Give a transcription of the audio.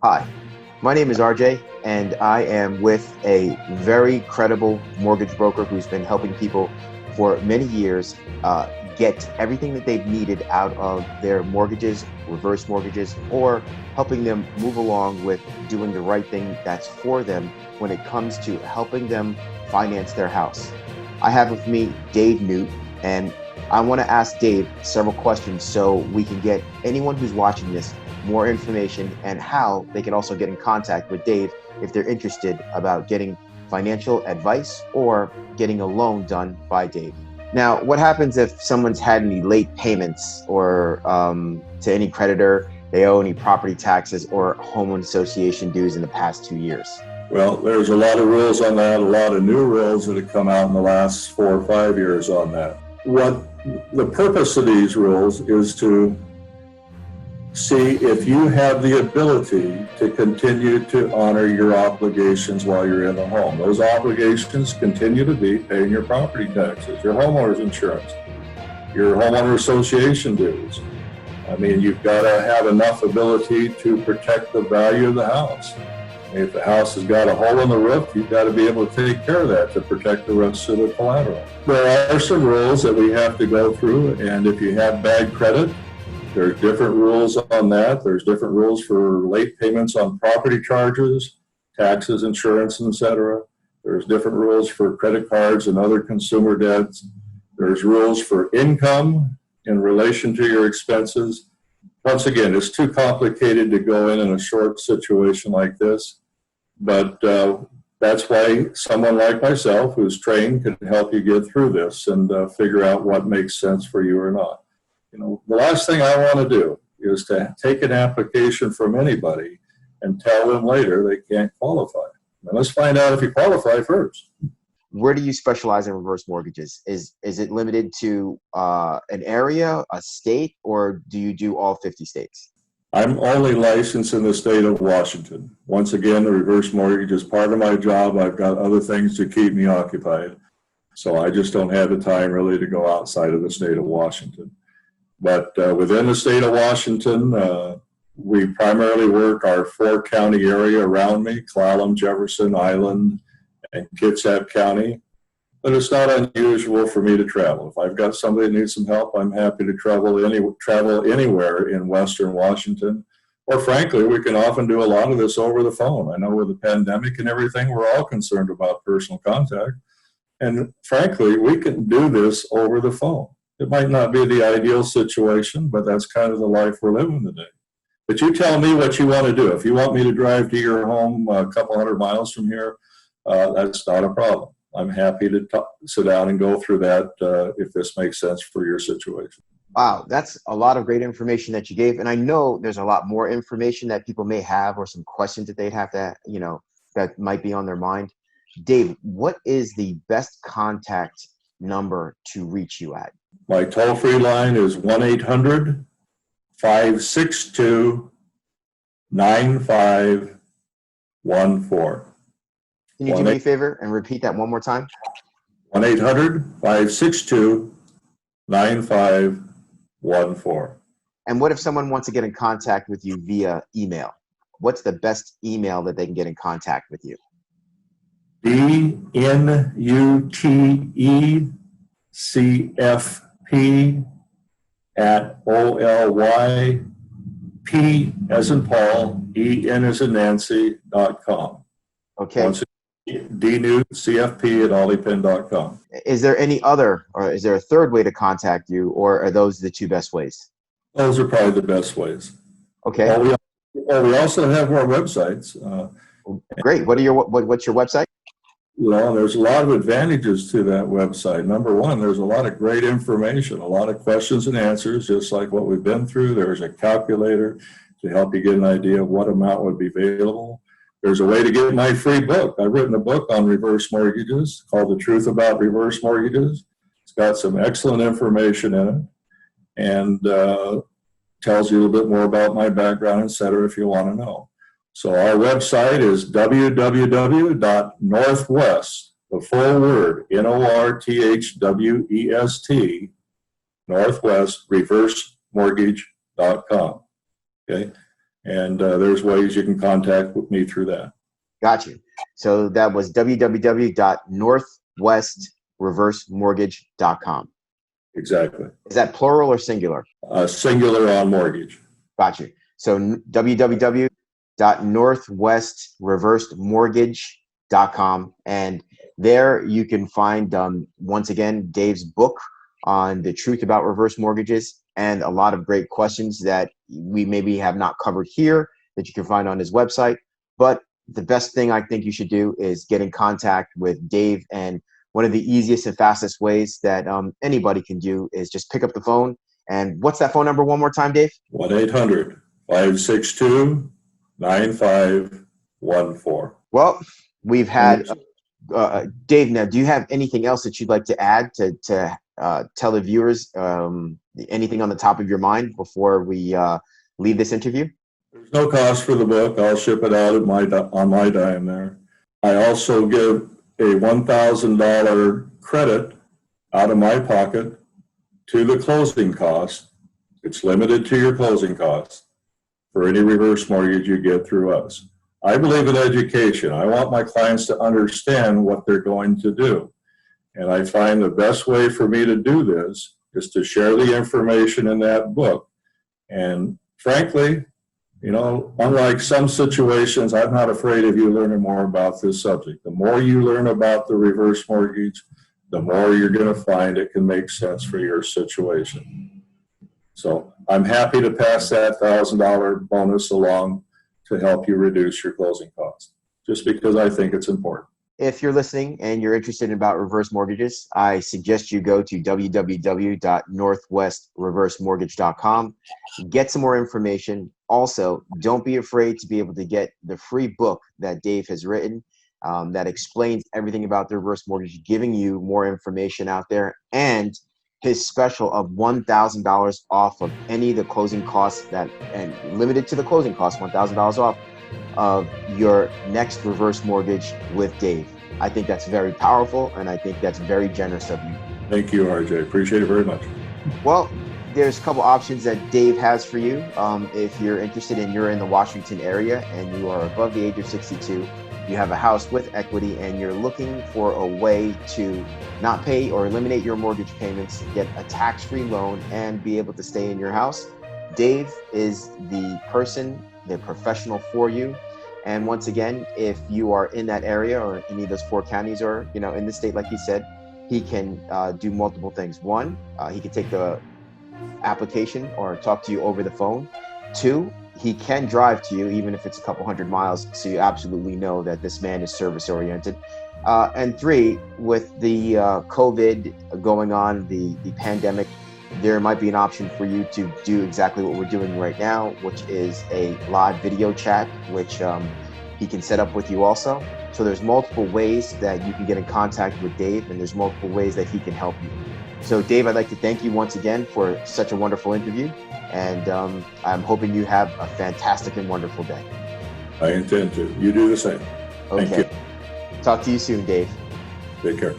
Hi, my name is RJ, and I am with a very credible mortgage broker who's been helping people for many years get everything that they've needed out of their mortgages, reverse mortgages, or helping them move along with doing the right thing that's for them when it comes to helping them finance their house. I have with me Dave Nute, and I want to ask Dave several questions so we can get anyone who's watching this more information and how they can also get in contact with Dave if they're interested about getting financial advice or getting a loan done by Dave. Now, what happens if someone's had any late payments or to any creditor, they owe any property taxes or homeowner association dues in the past 2 years? Well, there's a lot of rules on that, a lot of new rules that have come out in the last 4 or 5 years on that. What the purpose of these rules is to see if you have the ability to continue to honor your obligations while you're in the home. Those obligations continue to be paying your property taxes, your homeowner's insurance, your homeowner association dues. I mean, you've got to have enough ability to protect the value of the house. If the house has got a hole in the roof, you've got to be able to take care of that to protect the rest of the collateral. There are some rules that we have to go through, and if you have bad credit, there's different rules on that. There's different rules for late payments on property charges, taxes, insurance, etc. There's different rules for credit cards and other consumer debts. There's rules for income in relation to your expenses. Once again, it's too complicated to go in a short situation like this, but that's why someone like myself who's trained can help you get through this and figure out what makes sense for you or not. You know, the last thing I want to do is to take an application from anybody and tell them later they can't qualify. Now, let's find out if you qualify first. Where do you specialize in reverse mortgages? Is it limited to an area, a state, or do you do all 50 states? I'm only licensed in the state of Washington. Once again, the reverse mortgage is part of my job. I've got other things to keep me occupied. So I just don't have the time really to go outside of the state of Washington. But within the state of Washington, we primarily work our 4-county area around me, Clallam, Jefferson, Island, and Kitsap County. But it's not unusual for me to travel. If I've got somebody that needs some help, I'm happy to travel anywhere in Western Washington. Or frankly, we can often do a lot of this over the phone. I know with the pandemic and everything, we're all concerned about personal contact. And frankly, we can do this over the phone. It might not be the ideal situation, but that's kind of the life we're living today. But you tell me what you want to do. If you want me to drive to your home a couple hundred miles from here, that's not a problem. I'm happy to sit down and go through that if this makes sense for your situation. Wow, that's a lot of great information that you gave. And I know there's a lot more information that people may have or some questions that they'd have that might be on their mind. Dave, what is the best contact number to reach you at? My toll-free line is 1-800-562-9514. Can you do me a favor and repeat that one more time? 1-800-562-9514. And what if someone wants to get in contact with you via email? What's the best email that they can get in contact with you? DNUTECFP@OLYP as in Paul, EN as in Nancy.com. Okay. DNUTCFP@olipin.com. Is there any other, or is there a third way to contact you, or are those the two best ways? Those are probably the best ways. Okay. We also have our websites. Great. What's your website? Well, there's a lot of advantages to that website. Number one, there's a lot of great information, a lot of questions and answers, just like what we've been through. There's a calculator to help you get an idea of what amount would be available. There's a way to get my free book. I've written a book on reverse mortgages called The Truth About Reverse Mortgages. It's got some excellent information in it and tells you a little bit more about my background, et cetera, if you want to know. So our website is www.northwest, the full word, NORTHWEST, Northwest Reverse Mortgage.com. Okay. And there's ways you can contact with me through that. Got you. So that was www.northwestreversemortgage.com. Exactly. Is that plural or singular? Singular on mortgage. Got you. So www.northwestreversemortgage.com. And there you can find, once again, Dave's book on the truth about reverse mortgages and a lot of great questions that we maybe have not covered here that you can find on his website. But the best thing I think you should do is get in contact with Dave. And one of the easiest and fastest ways that anybody can do is just pick up the phone. And what's that phone number one more time, Dave? 1-800-562-9514. Well, we've had Dave. Now, do you have anything else that you'd like to add to tell the viewers? Anything on the top of your mind before we leave this interview? There's no cost for the book. I'll ship it out on my dime there. I also give a $1,000 credit out of my pocket to the closing cost. It's limited to your closing costs for any reverse mortgage you get through us. I believe in education. I want my clients to understand what they're going to do. And I find the best way for me to do this is to share the information in that book. And frankly, you know, unlike some situations, I'm not afraid of you learning more about this subject. The more you learn about the reverse mortgage, the more you're going to find it can make sense for your situation. So I'm happy to pass that $1,000 bonus along to help you reduce your closing costs, just because I think it's important. If you're listening and you're interested about reverse mortgages, I suggest you go to www.northwestreversemortgage.com. Get some more information. Also, don't be afraid to be able to get the free book that Dave has written that explains everything about the reverse mortgage, giving you more information out there, and his special of $1,000 off of any of the closing costs and limited to the closing costs, $1,000 off of your next reverse mortgage with Dave. I think that's very powerful, and I think that's very generous of you. Thank you, RJ. Appreciate it very much. Well, there's a couple options that Dave has for you. If you're interested and you're in the Washington area and you are above the age of 62, you have a house with equity and you're looking for a way to not pay or eliminate your mortgage payments, get a tax-free loan, and be able to stay in your house, Dave is the person, the professional for you. And once again, if you are in that area or any of those 4 counties or, you know, in the state, like he said, he can do multiple things. 1, he can take the application or talk to you over the phone. 2, he can drive to you, even if it's a couple hundred miles, so you absolutely know that this man is service oriented. And 3, with the COVID going on, the pandemic, there might be an option for you to do exactly what we're doing right now, which is a live video chat, which he can set up with you also. So there's multiple ways that you can get in contact with Dave, and there's multiple ways that he can help you. So Dave, I'd like to thank you once again for such a wonderful interview, and I'm hoping you have a fantastic and wonderful day. I intend to. You do the same. Okay. Thank you. Talk to you soon, Dave. Take care.